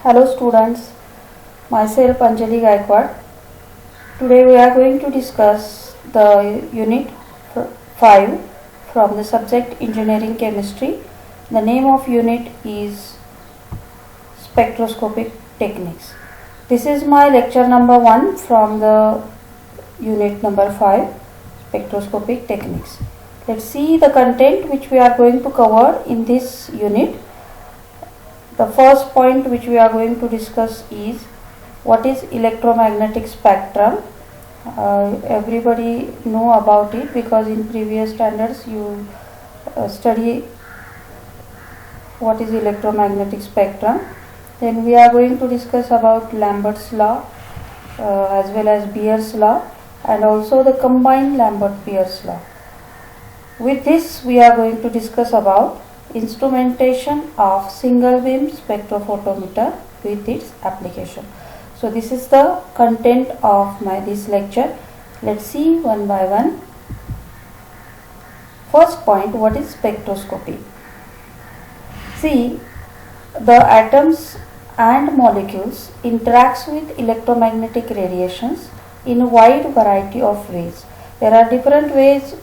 Hello students, myself Anjali Gaikwad. Today we are going to discuss the unit 5 from the subject Engineering Chemistry. The name of unit is Spectroscopic Techniques. This is my lecture number 1 from the unit number 5, Spectroscopic Techniques. Let's see the content which we are going to cover in this unit. The first point which we are going to discuss is what is electromagnetic spectrum. Everybody know about it because in previous standards you study what is electromagnetic spectrum. Then we are going to discuss about Lambert's law as well as Beer's law and also the combined Lambert-Beer's law. With this we are going to discuss about instrumentation of single beam spectrophotometer with its application. So this is the content of this lecture. Let's see one by one. First point, what is spectroscopy? See, the atoms and molecules interacts with electromagnetic radiations in a wide variety of ways. There are different ways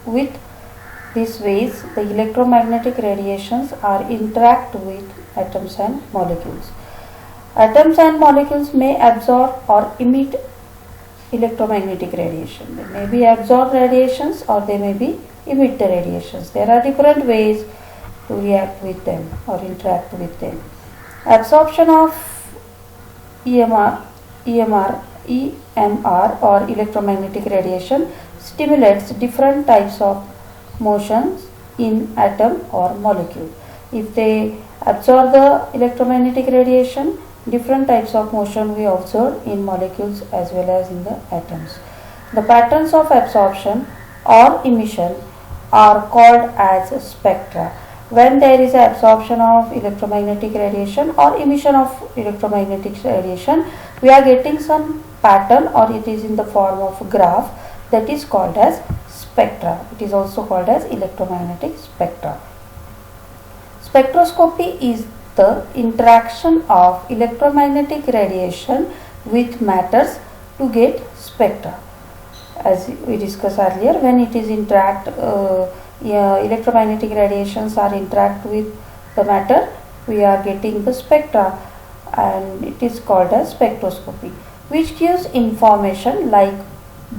with these ways the electromagnetic radiations are interact with atoms and molecules. Atoms and molecules may absorb or emit electromagnetic radiation. They may be absorb radiations or they may be emit the radiations. There are different ways to react with them or interact with them. Absorption of EMR or electromagnetic radiation stimulates different types of motions in atom or molecule. If they absorb the electromagnetic radiation, different types of motion we observe in molecules as well as in the atoms. The patterns of absorption or emission are called as spectra. When there is absorption of electromagnetic radiation or emission of electromagnetic radiation, we are getting some pattern or it is in the form of graph that is called as spectra. It is also called as electromagnetic spectra. Spectroscopy is the interaction of electromagnetic radiation with matters to get spectra. As we discussed earlier, when it is electromagnetic radiations are interact with the matter, we are getting the spectra, and it is called as spectroscopy, which gives information like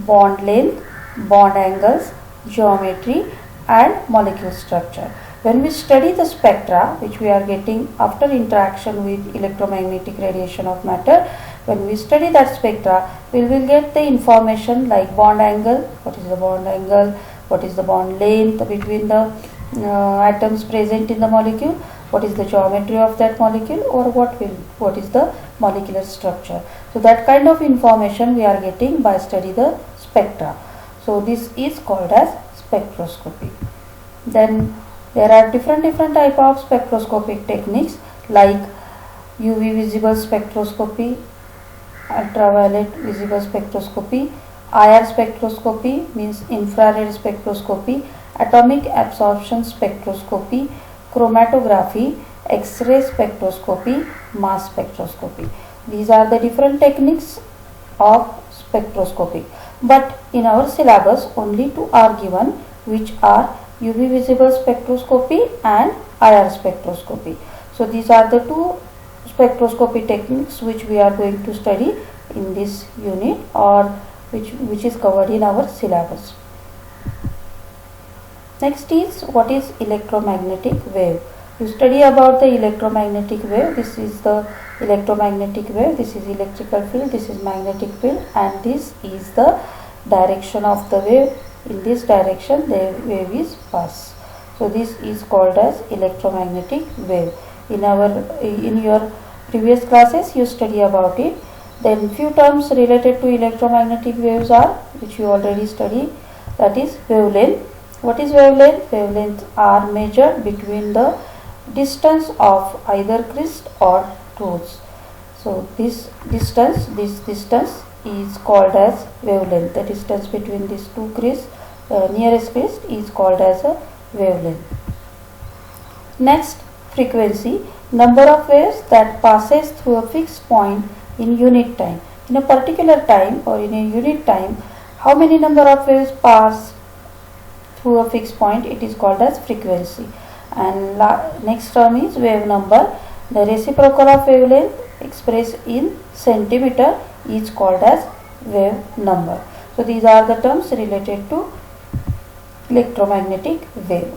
bond length, bond angles, geometry and molecule structure. When we study the spectra which we are getting after interaction with electromagnetic radiation of matter, when we study that spectra, we will get the information like bond angle, what is the bond angle, what is the bond length between the atoms present in the molecule, what is the geometry of that molecule, or what is the molecular structure. So that kind of information we are getting by study the spectra. So this is called as spectroscopy. Then there are different type of spectroscopic techniques like UV visible spectroscopy, ultraviolet visible spectroscopy, IR spectroscopy means infrared spectroscopy, atomic absorption spectroscopy, chromatography, X-ray spectroscopy, mass spectroscopy. These are the different techniques of spectroscopy. But in our syllabus only two are given, which are UV visible spectroscopy and IR spectroscopy. So these are the two spectroscopy techniques which we are going to study in this unit or which is covered in our syllabus. Next is what is electromagnetic wave. You study about the electromagnetic wave. This is the electromagnetic wave, this is electrical field, this is magnetic field, and this is the direction of the wave. In this direction the wave is pass. So this is called as electromagnetic wave. In your previous classes you study about it. Then few terms related to electromagnetic waves are, which you already studied, that is wavelength. What is wavelength? Wavelengths are measured between the distance of either crest or truths. So this distance is called as wavelength. The distance between these two crests, nearest crest, is called as a wavelength. Next, frequency, number of waves that passes through a fixed point in unit time. In a particular time or in a unit time, how many number of waves pass through a fixed point, it is called as frequency. And next term is wave number. The reciprocal of wavelength expressed in centimeter is called as wave number. So these are the terms related to electromagnetic wave.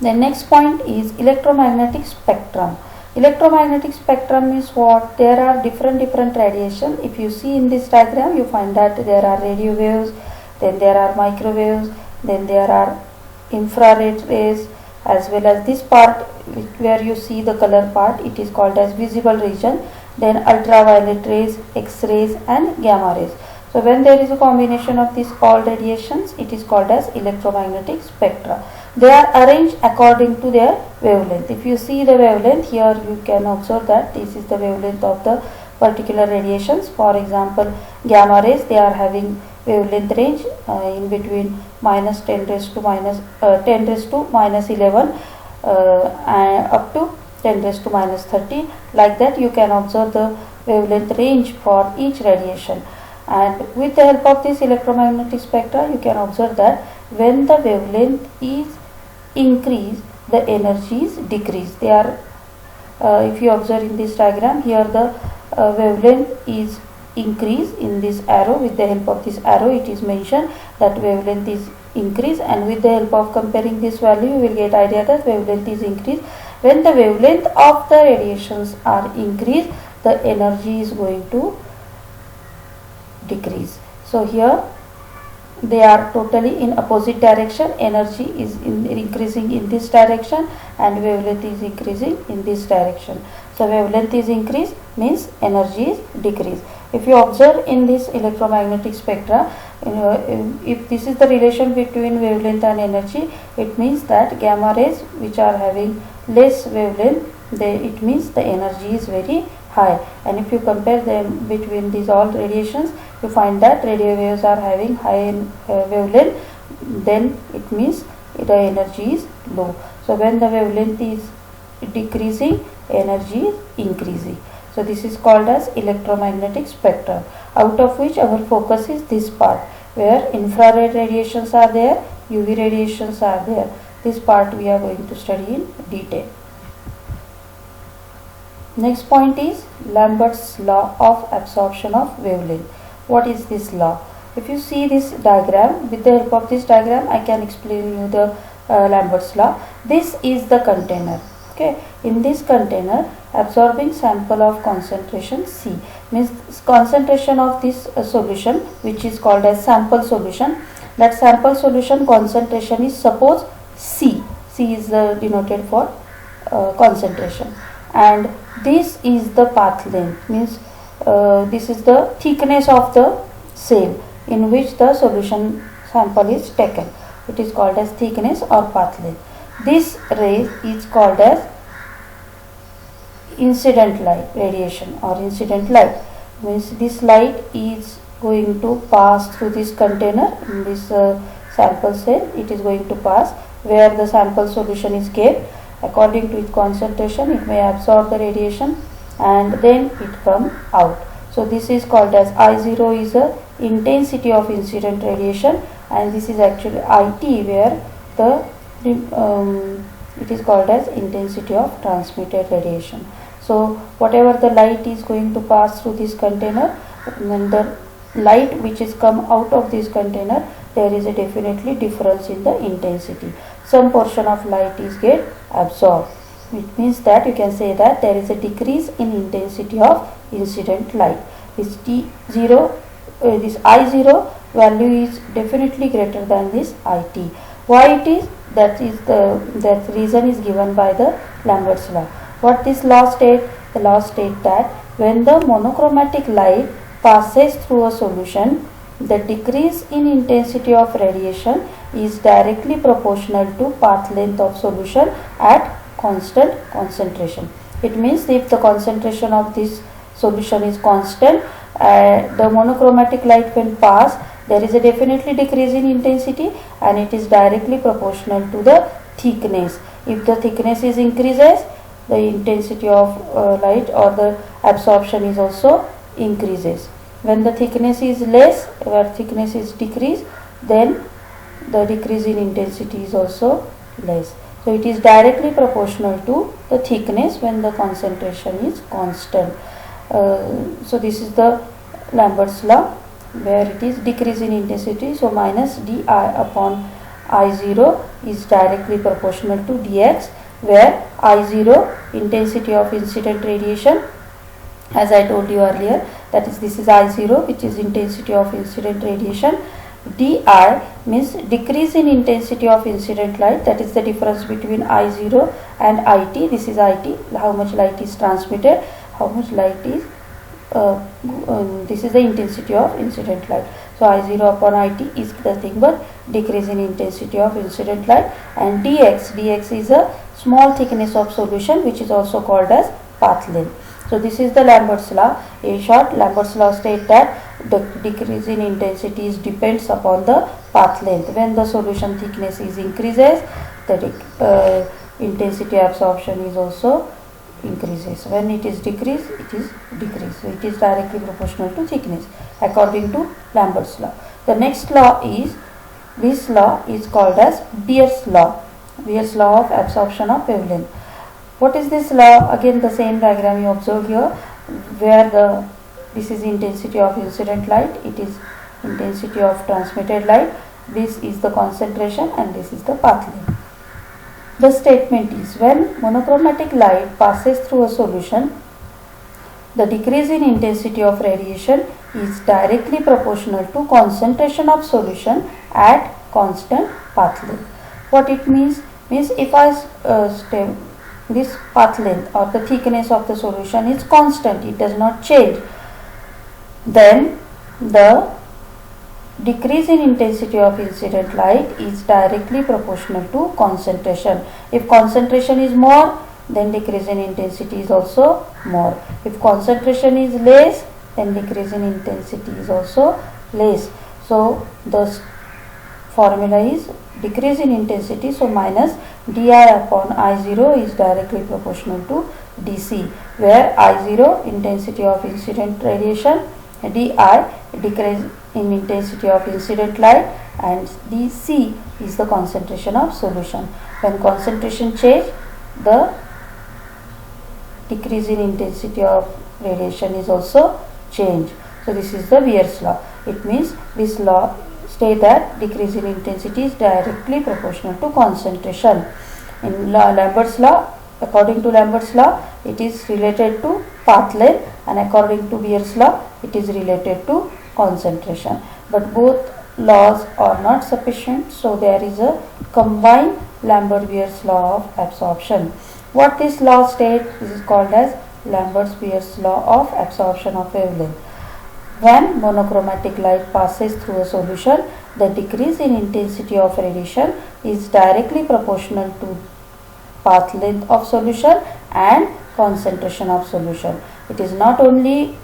The next point is electromagnetic spectrum. Electromagnetic spectrum is what? There are different radiation. If you see in this diagram, you find that there are radio waves, then there are microwaves, then there are infrared rays, as well as this part where you see the color part, it is called as visible region, then ultraviolet rays, X-rays and gamma rays. So when there is a combination of these all radiations, it is called as electromagnetic spectra. They are arranged according to their wavelength. If you see the wavelength here, you can observe that this is the wavelength of the particular radiations. For example, gamma rays, they are having wavelength range in between minus 10 raised to minus 10 raised to minus 11 and up to 10 raised to minus 30. Like that, you can observe the wavelength range for each radiation. And with the help of this electromagnetic spectra, you can observe that when the wavelength is increased, the energy is decreased. They are, if you observe in this diagram, here the wavelength is increased in this arrow. With the help of this arrow, it is mentioned that wavelength is increased, and with the help of comparing this value, you will get idea that wavelength is increased. When the wavelength of the radiations are increased, the energy is going to decrease. So here they are totally in opposite direction. Energy is increasing in this direction and wavelength is increasing in this direction. So wavelength is increased means energy is decreased. If you observe in this electromagnetic spectra, if this is the relation between wavelength and energy, it means that gamma rays which are having less wavelength, it means the energy is very high. And if you compare them between these all radiations, you find that radio waves are having high wavelength, then it means the energy is low. So when the wavelength is decreasing, energy is increasing. So this is called as electromagnetic spectrum, out of which our focus is this part where infrared radiations are there, UV radiations are there. This part we are going to study in detail. Next point is Lambert's law of absorption of wavelength. What is this law? If you see this diagram, with the help of this diagram, I can explain you the Lambert's law. This is the container. Okay, in this container, absorbing sample of concentration C, means concentration of this solution, which is called as sample solution. That sample solution concentration is suppose C. C is denoted for concentration, and this is the path length, means this is the thickness of the cell in which the solution sample is taken. It is called as thickness or path length. This ray is called as incident light radiation or incident light, means this light is going to pass through this container in this sample cell. It is going to pass where the sample solution is kept. According to its concentration, it may absorb the radiation and then it come out. So this is called as I0 is the intensity of incident radiation, and this is actually IT where the it is called as intensity of transmitted radiation. So whatever the light is going to pass through this container, when the light which is come out of this container, there is a definitely difference in the intensity. Some portion of light is get absorbed. It means that you can say that there is a decrease in intensity of incident light. This T0, this I0 value is definitely greater than this IT. Why it is? That reason is given by the Lambert's law. What this law state? The law state that when the monochromatic light passes through a solution, the decrease in intensity of radiation is directly proportional to path length of solution at constant concentration. It means if the concentration of this solution is constant, the monochromatic light when pass, there is a definitely decrease in intensity, and it is directly proportional to the thickness. If the thickness is increases, the intensity of light or the absorption is also increases. When the thickness is less, where thickness is decreased, then the decrease in intensity is also less. So it is directly proportional to the thickness when the concentration is constant. So this is the Lambert's law, where it is decrease in intensity. So minus di upon I0 is directly proportional to dx, where I0 intensity of incident radiation, as I told you earlier, that is this is I0, which is intensity of incident radiation. Di means decrease in intensity of incident light, that is the difference between I0 and IT. This is IT, how much light is transmitted, how much light is this is the intensity of incident light. So I0 upon IT is nothing but decrease in intensity of incident light, and dx is a small thickness of solution, which is also called as path length. So this is the Lambert's law. In short, Lambert's law states that the decrease in intensity depends upon the path length. When the solution thickness is increases, the intensity absorption is also increases. When it is decreased, it is decreased. So it is directly proportional to thickness according to Lambert's law. The next law is, this law is called as Beer's law. Beer's law of absorption of wavelength. What is this law? Again the same diagram you observe here, where this is intensity of incident light, it is intensity of transmitted light, this is the concentration, and this is the path length. The statement is, when monochromatic light passes through a solution, the decrease in intensity of radiation is directly proportional to concentration of solution at constant path length. What it means if I this path length or the thickness of the solution is constant, it does not change, then the decrease in intensity of incident light is directly proportional to concentration. If concentration is more, then decrease in intensity is also more. If concentration is less, then decrease in intensity is also less. So the formula is decrease in intensity, so minus di upon I0 is directly proportional to dc, where I0 intensity of incident radiation, di decrease in intensity of incident light, and dc is the concentration of solution. When concentration change, the decrease in intensity of radiation is also changed. So this is the Beer's law. It means this law states that decrease in intensity is directly proportional to concentration. In Lambert's law, according to Lambert's law, it is related to path length, and according to Beer's law, it is related to concentration. But both laws are not sufficient, so there is a combined Lambert-Beer's law of absorption. What this law states, this is called as Lambert-Beer's law of absorption of wavelength. When monochromatic light passes through a solution, the decrease in intensity of radiation is directly proportional to path length of solution and concentration of solution. It is not only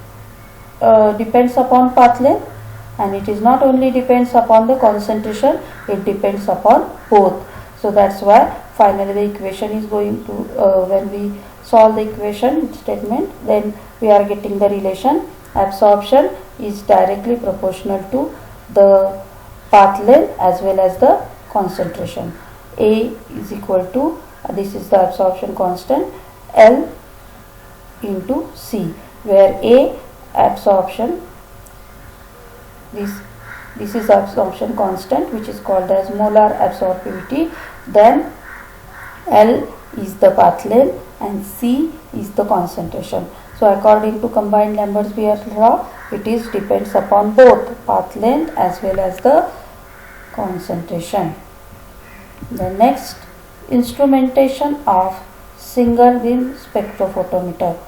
depends upon path length, and it is not only depends upon the concentration, it depends upon both. So that's why finally the equation is going to, when we solve the equation statement, then we are getting the relation absorption is directly proportional to the path length as well as the concentration. A is equal to, this is the absorption constant, L into C, where A absorption, this is absorption constant, which is called as molar absorptivity, then L is the path length and C is the concentration. So according to combined Lambert-Beer law, it is depends upon both path length as well as the concentration. The next, instrumentation of single beam spectrophotometer.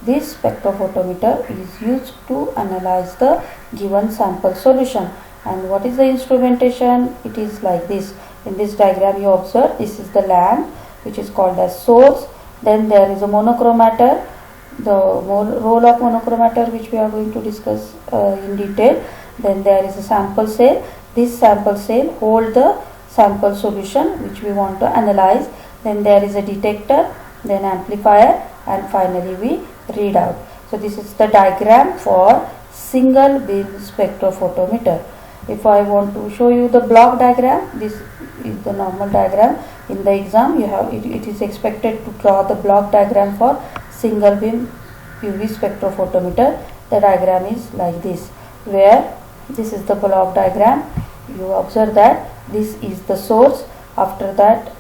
This spectrophotometer is used to analyze the given sample solution. And what is the instrumentation? It is like this. In this diagram you observe, this is the lamp, which is called as source. Then there is a monochromator, the role of monochromator, which we are going to discuss in detail. Then there is a sample cell. This sample cell hold the sample solution which we want to analyze. Then there is a detector, then amplifier, and finally we read out. So this is the diagram for single beam spectrophotometer. If I want to show you the block diagram, this is the normal diagram. In the exam you have it is expected to draw the block diagram for single beam UV spectrophotometer. The diagram is like this, where this is the block diagram. You observe that this is the source. After that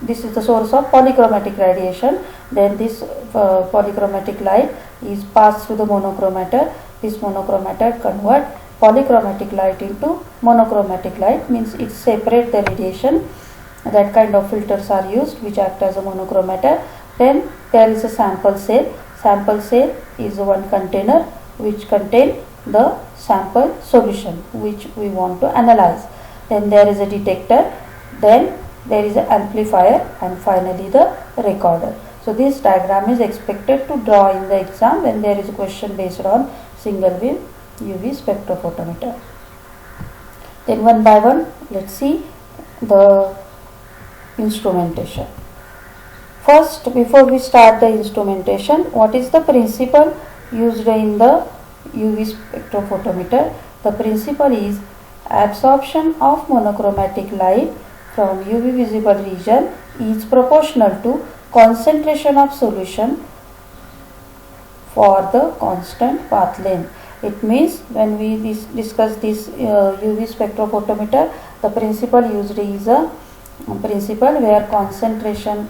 this is the source of polychromatic radiation. Then this polychromatic light is passed through the monochromator. This monochromator convert polychromatic light into monochromatic light, means it separates the radiation. That kind of filters are used which act as a monochromator. Then there is a sample cell. Sample cell is one container which contain the sample solution which we want to analyze. Then there is a detector, then there is an amplifier, and finally the recorder. So this diagram is expected to draw in the exam when there is a question based on single beam UV spectrophotometer. Then one by one let's see the instrumentation. First, before we start the instrumentation, what is the principle used in the UV spectrophotometer? The principle is absorption of monochromatic light from UV visible region is proportional to concentration of solution for the constant path length. It means when we discuss this UV spectrophotometer, the principle used is a principle where concentration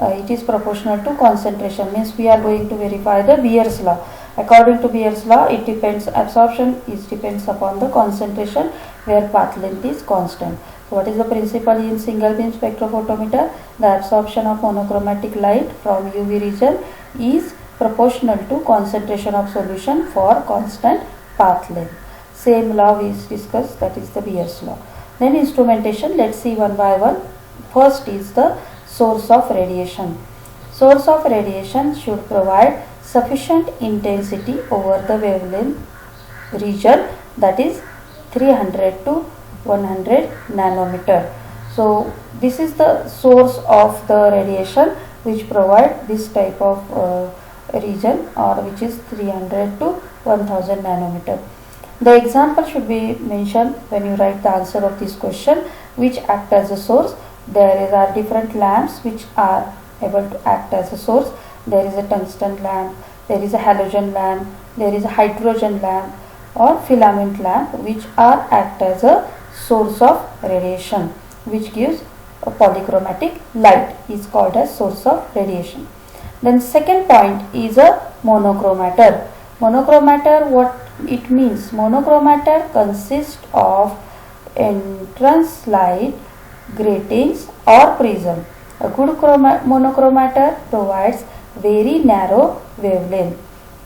it is proportional to concentration, means we are going to verify the Beer's law. According to Beer's law, it depends, absorption depends upon the concentration where path length is constant. So what is the principle in single beam spectrophotometer? The absorption of monochromatic light from UV region is proportional to concentration of solution for constant path length. Same law we discussed, that is the Beer's law. Then instrumentation, let's see one by one. First is the source of radiation. Source of radiation should provide sufficient intensity over the wavelength region, that is 300 to 100 nanometer. So this is the source of the radiation which provide this type of region, or which is 300 to 1000 nanometer. The example should be mentioned when you write the answer of this question, which act as a source. There are different lamps which are able to act as a source. There is a tungsten lamp, there is a halogen lamp, there is a hydrogen lamp or filament lamp, which are act as a source of radiation, which gives a polychromatic light, is called as source of radiation. Then second point is a monochromator. Monochromator, what it means? Monochromator consists of entrance light, gratings or prism. A good monochromator provides very narrow wavelength.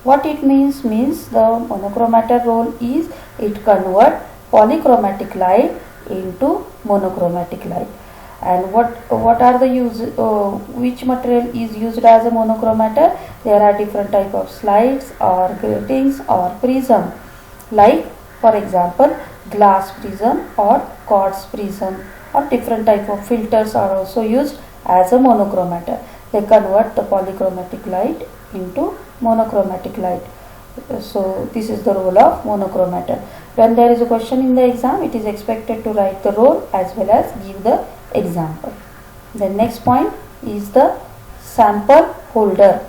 What it means? Means the monochromator role is it convert polychromatic light into monochromatic light. And what are the use? Which material is used as a monochromator? There are different type of slides or gratings or prism. Like for example, glass prism or quartz prism, or different type of filters are also used as a monochromator. They convert the polychromatic light into monochromatic light. So this is the role of monochromator. When there is a question in the exam, it is expected to write the role as well as give the example. The next point is the sample holder.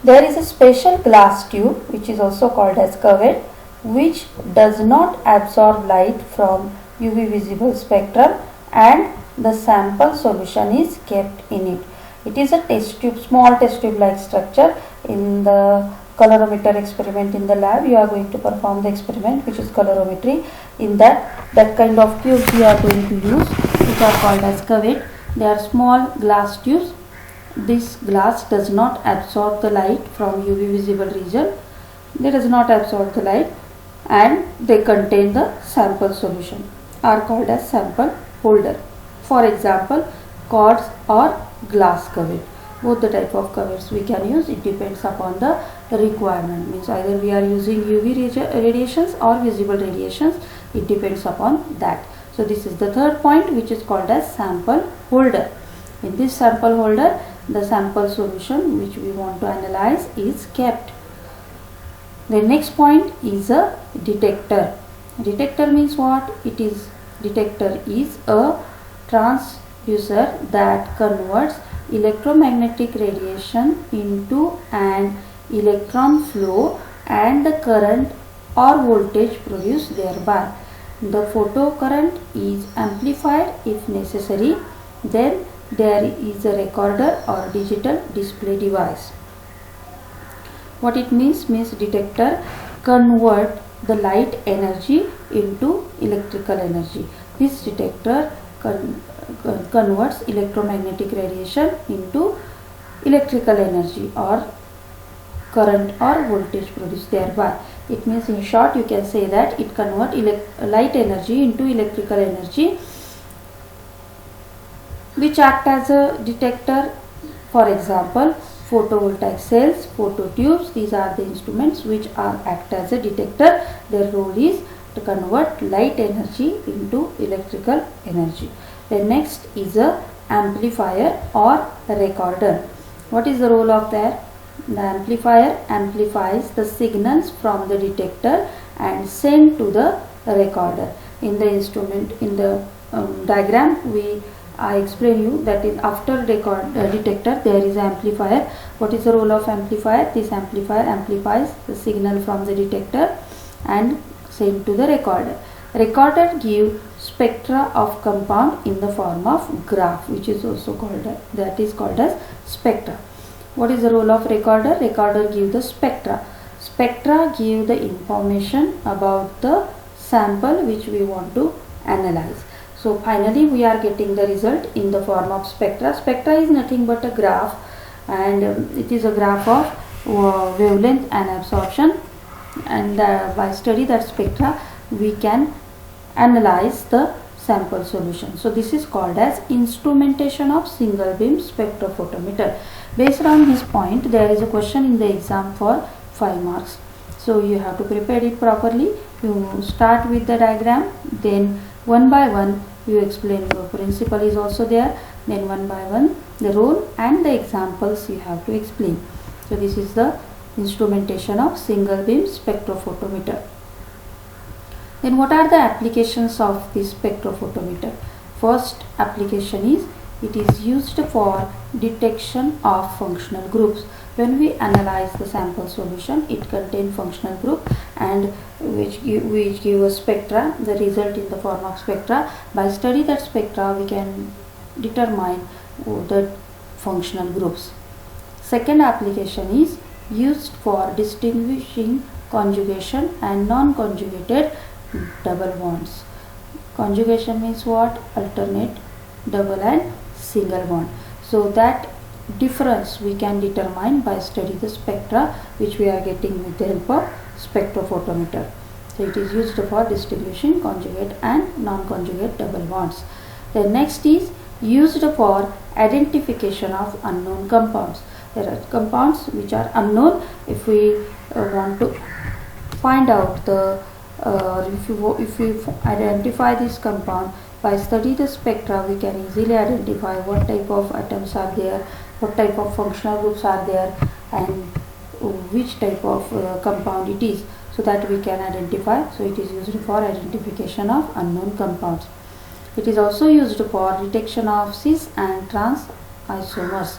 There is a special glass tube which is also called as cuvette, which does not absorb light from UV visible spectrum, and the sample solution is kept in it. It is a test tube, small test tube like structure. In the colorimeter experiment in the lab, you are going to perform the experiment which is colorimetry. In that kind of tubes you are going to use, which are called as cuvette. They are small glass tubes. This glass does not absorb the light from UV visible region. They does not absorb the light, and they contain the sample solution, are called as sample holder. For example, quartz or glass cuvette. Both the type of cuvettes we can use. It depends upon the requirement. Means either we are using UV radiations or visible radiations. It depends upon that. So this is the third point, which is called as sample holder. In this sample holder, the sample solution which we want to analyze is kept. The next point is a detector. Detector means what? Detector is a transducer that converts electromagnetic radiation into an electron flow and the current or voltage produced thereby. The photocurrent is amplified if necessary. Then there is a recorder or digital display device. What it means detector convert the light energy into electrical energy. This detector converts electromagnetic radiation into electrical energy or current or voltage produced thereby. It means, in short, you can say that it converts light energy into electrical energy, which act as a detector. For example, photovoltaic cells, phototubes, these are the instruments which act as a detector. Their role is to convert light energy into electrical energy. The next is a amplifier or recorder. What is the role of that? The amplifier amplifies the signals from the detector and send to the recorder. In the instrument, in the diagram, I explain you that is after detector there is amplifier. What is the role of amplifier? This amplifier amplifies the signal from the detector and send to the recorder. Recorder give spectra of compound in the form of graph, which is also called as spectra. What is the role of recorder? Recorder give the spectra. Spectra give the information about the sample which we want to analyze. So finally we are getting the result in the form of spectra. Spectra is nothing but a graph, and it is a graph of wavelength and absorption, and by study that spectra we can analyze the sample solution. So this is called as instrumentation of single beam spectrophotometer. Based on this point, there is a question in the exam for 5 marks. So you have to prepare it properly. You start with the diagram, then one by one you explain the principle is also there, then one by one the role and the examples you have to explain. So this is the instrumentation of single beam spectrophotometer. Then what are the applications of this spectrophotometer? First application is it is used for detection of functional groups. When we analyze the sample solution, it contains functional group and which give a spectra, the result in the form of spectra. By study that spectra, we can determine the functional groups. Second application is used for distinguishing conjugation and non-conjugated double bonds. Conjugation means what? Alternate, double and single bond. So that difference we can determine by study the spectra which we are getting with the help of spectrophotometer. So it is used for distinguishing conjugate and non-conjugate double bonds. The next is used for identification of unknown compounds. There are compounds which are unknown. If we want to find out the if we identify this compound by study the spectra, we can easily identify what type of atoms are there, what type of functional groups are there, and which type of compound it is, so that we can identify. So it is used for identification of unknown compounds. It is also used for detection of cis and trans isomers.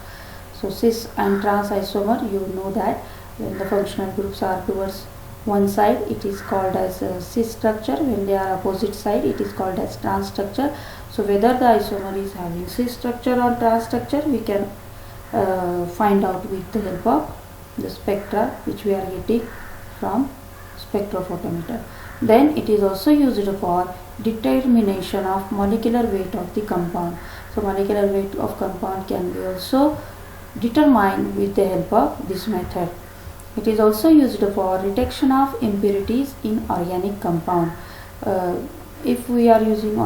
So cis and trans isomer, you know that when the functional groups are towards one side, it is called as a cis structure. When they are opposite side, it is called as trans structure. So whether the isomer is having cis structure or trans structure, we can find out with the help of the spectra which we are getting from spectrophotometer. Then it is also used for determination of molecular weight of the compound. So molecular weight of compound can be also determined with the help of this method. It is also used for detection of impurities in organic compound. If we are using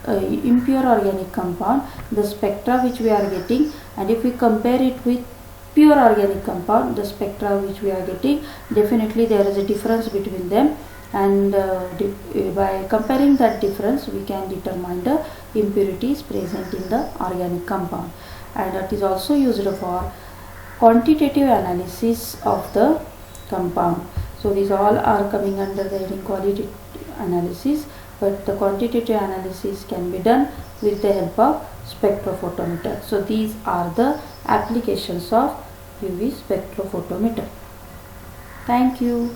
impure organic compound, the spectra which we are getting, and if we compare it with pure organic compound, the spectra which we are getting, definitely there is a difference between them. and by comparing that difference we can determine the impurities present in the organic compound, and that is also used for quantitative analysis of the compound. So these all are coming under the heading qualitative analysis, but the quantitative analysis can be done with the help of spectrophotometer. So these are the applications of UV spectrophotometer. Thank you.